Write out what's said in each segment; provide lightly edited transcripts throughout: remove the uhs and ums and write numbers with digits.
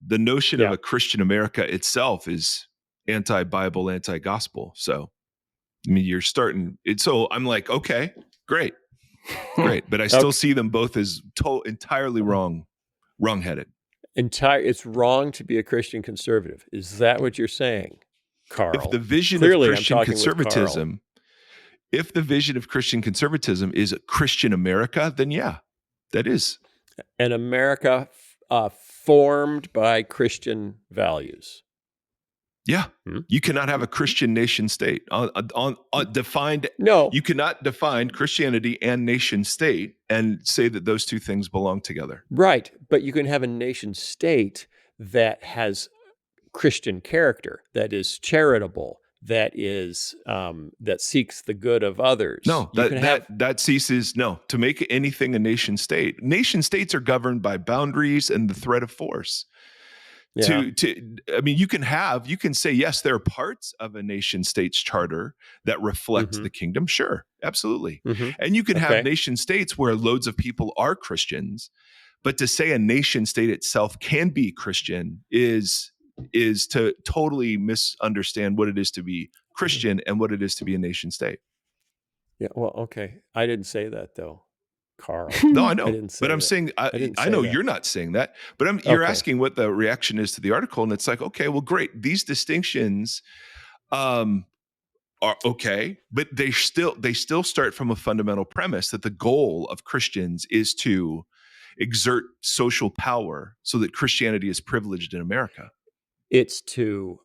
The notion of a Christian America itself is anti-Bible, anti-gospel. So, I mean, you're starting it. So I'm like, okay, great. But I still see them both as entirely wrong-headed. It's wrong to be a Christian conservative. Is that what you're saying, Carl? If the vision of Christian conservatism, is a Christian America, then yeah, that is an America formed by Christian values. Yeah, you cannot have a Christian nation state defined. No, you cannot define Christianity and nation state and say that those two things belong together. Right, but you can have a nation state that has Christian character, that is charitable, that is that seeks the good of others. No, that ceases. No, to make anything a nation state. Nation states are governed by boundaries and the threat of force. Yeah. I mean, you can say, yes, there are parts of a nation state's charter that reflect the kingdom. Sure, absolutely. And you can have nation states where loads of people are Christians, but to say a nation state itself can be Christian is to totally misunderstand what it is to be Christian and what it is to be a nation state. Yeah, well, okay. I didn't say that though, Carl. No, I know, but I'm saying I know you're not saying that, but you're asking what the reaction is to the article, and it's like, okay, well, great. These distinctions are okay, but they still start from a fundamental premise that the goal of Christians is to exert social power so that Christianity is privileged in America. It's to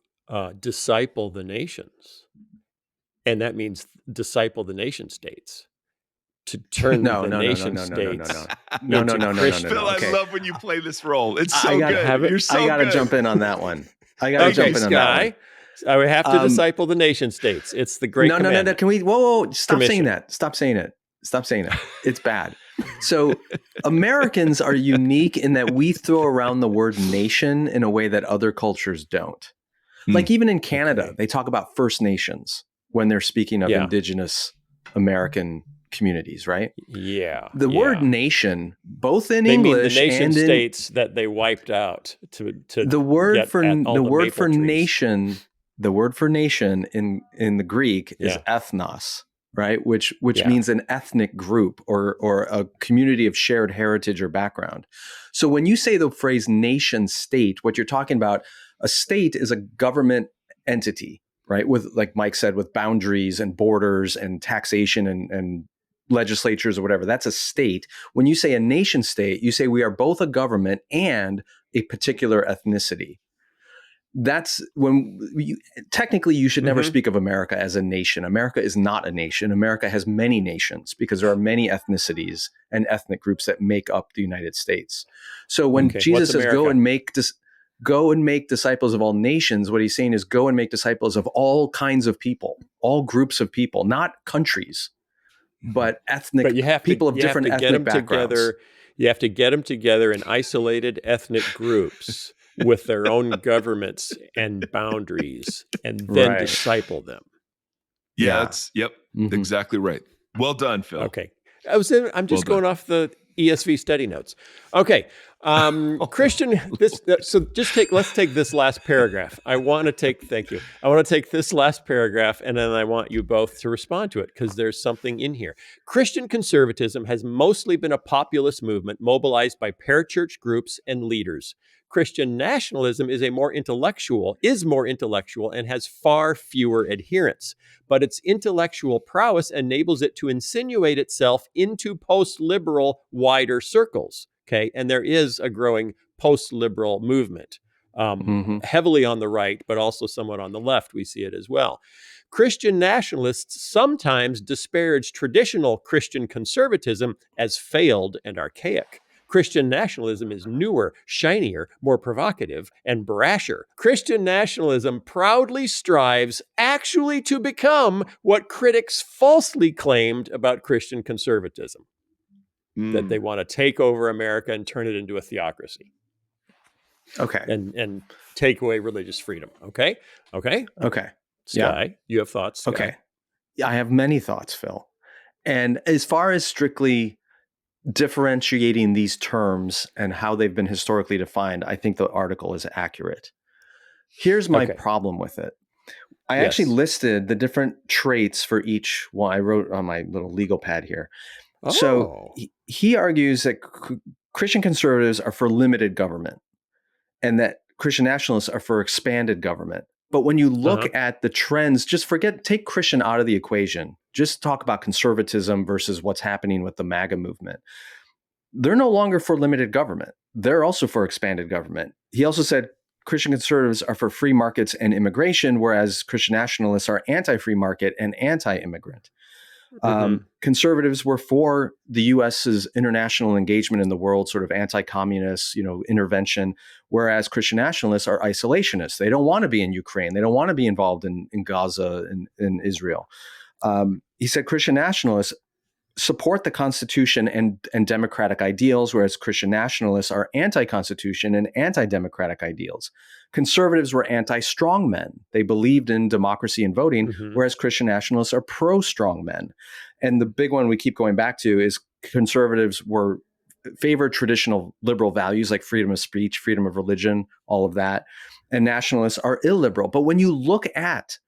disciple the nations, and that means disciple the nation states. To turn the nation states. No. Phil, I love when you play this role. It's so good. You're so I got to jump in on that one. I got to jump in on that one. I would have to disciple the nation states. It's the great commandment. No. Can we? Whoa! Stop saying that. Stop saying it. It's bad. So Americans are unique in that we throw around the word nation in a way that other cultures don't. Like even in Canada, they talk about First Nations when they're speaking of Indigenous American communities, right? Yeah. The word nation, both in English mean the nation and in states that they wiped out to the word for nation in the Greek is ethnos, right? Which means an ethnic group or a community of shared heritage or background. So when you say the phrase nation state, what you're talking about, a state is a government entity, right? With, like Mike said, with boundaries and borders and taxation and legislatures or whatever. That's a state. When you say a nation state, you say we are both a government and a particular ethnicity. That's when technically you should never speak of America as a nation. America is not a nation. America has many nations because there are many ethnicities and ethnic groups that make up the United States. So when Jesus says go and make disciples of all nations, what he's saying is go and make disciples of all kinds of people, all groups of people, not countries, but ethnic people of different ethnic backgrounds. You have to get them together in isolated ethnic groups with their own governments and boundaries, and then disciple them. Yeah, exactly right. Well done, Phil. Okay. I'm just going off the ESV study notes. Okay. Christian, let's take this last paragraph. I want to take this last paragraph, and then I want you both to respond to it because there's something in here. Christian conservatism has mostly been a populist movement mobilized by parachurch groups and leaders. Christian nationalism is more intellectual and has far fewer adherents, but its intellectual prowess enables it to insinuate itself into post-liberal wider circles. Okay, and there is a growing post-liberal movement, heavily on the right, but also somewhat on the left. We see it as well. Christian nationalists sometimes disparage traditional Christian conservatism as failed and archaic. Christian nationalism is newer, shinier, more provocative, and brasher. Christian nationalism proudly strives actually to become what critics falsely claimed about Christian conservatism. That they want to take over America and turn it into a theocracy. Okay. And take away religious freedom. Okay. Skye, you have thoughts? Skye? Okay. I have many thoughts, Phil. And as far as strictly differentiating these terms and how they've been historically defined, I think the article is accurate. Here's my problem with it. I actually listed the different traits for each one. I wrote on my little legal pad here. Oh. So he argues that Christian conservatives are for limited government and that Christian nationalists are for expanded government. But when you look at the trends, just take Christian out of the equation. Just talk about conservatism versus what's happening with the MAGA movement. They're no longer for limited government. They're also for expanded government. He also said Christian conservatives are for free markets and immigration, whereas Christian nationalists are anti-free market and anti-immigrant. Conservatives were for the U.S.'s international engagement in the world, sort of anti-communist, intervention, whereas Christian nationalists are isolationists. They don't want to be in Ukraine. They don't want to be involved in Gaza and in Israel. He said Christian nationalists support the Constitution and democratic ideals, whereas Christian nationalists are anti-Constitution and anti-democratic ideals. Conservatives were anti-strongmen. They believed in democracy and voting, whereas Christian nationalists are pro-strongmen. And the big one we keep going back to is conservatives favored traditional liberal values like freedom of speech, freedom of religion, all of that. And nationalists are illiberal. But when you look at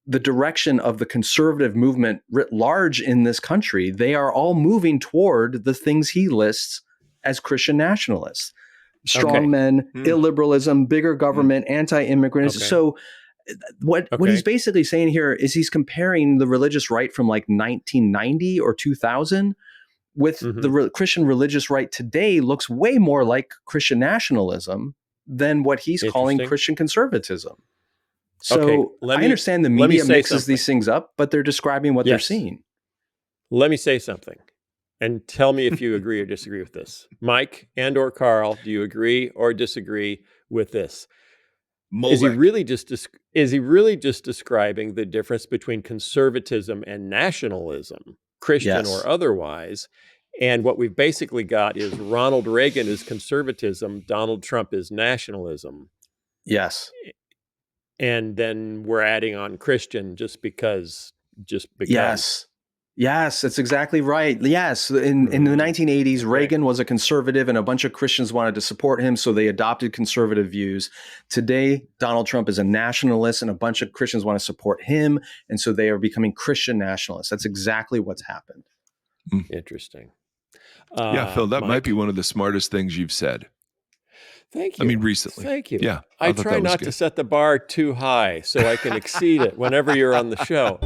the direction of the conservative movement writ large in this country, they are all moving toward the things he lists as Christian nationalists. Strongmen, illiberalism, bigger government, anti-immigrants. So what he's basically saying here is he's comparing the religious right from like 1990 or 2000 with the Christian religious right today looks way more like Christian nationalism than what he's calling Christian conservatism. So I understand the media mixes these things up, but they're describing what they're seeing. Let me say something and tell me if you agree or disagree with this. Mike and or Carl, do you agree or disagree with this? Is he really just describing the difference between conservatism and nationalism, Christian or otherwise? And what we've basically got is Ronald Reagan is conservatism, Donald Trump is nationalism. Yes. And then we're adding on Christian just because. Yes, that's exactly right. Yes, in the 1980s, Reagan was a conservative and a bunch of Christians wanted to support him, so they adopted conservative views. Today, Donald Trump is a nationalist and a bunch of Christians want to support him, and so they are becoming Christian nationalists. That's exactly what's happened. Interesting. Phil, that might be one of the smartest things you've said. Thank you. I mean, recently. Thank you. Yeah. I try not to set the bar too high so I can exceed it whenever you're on the show.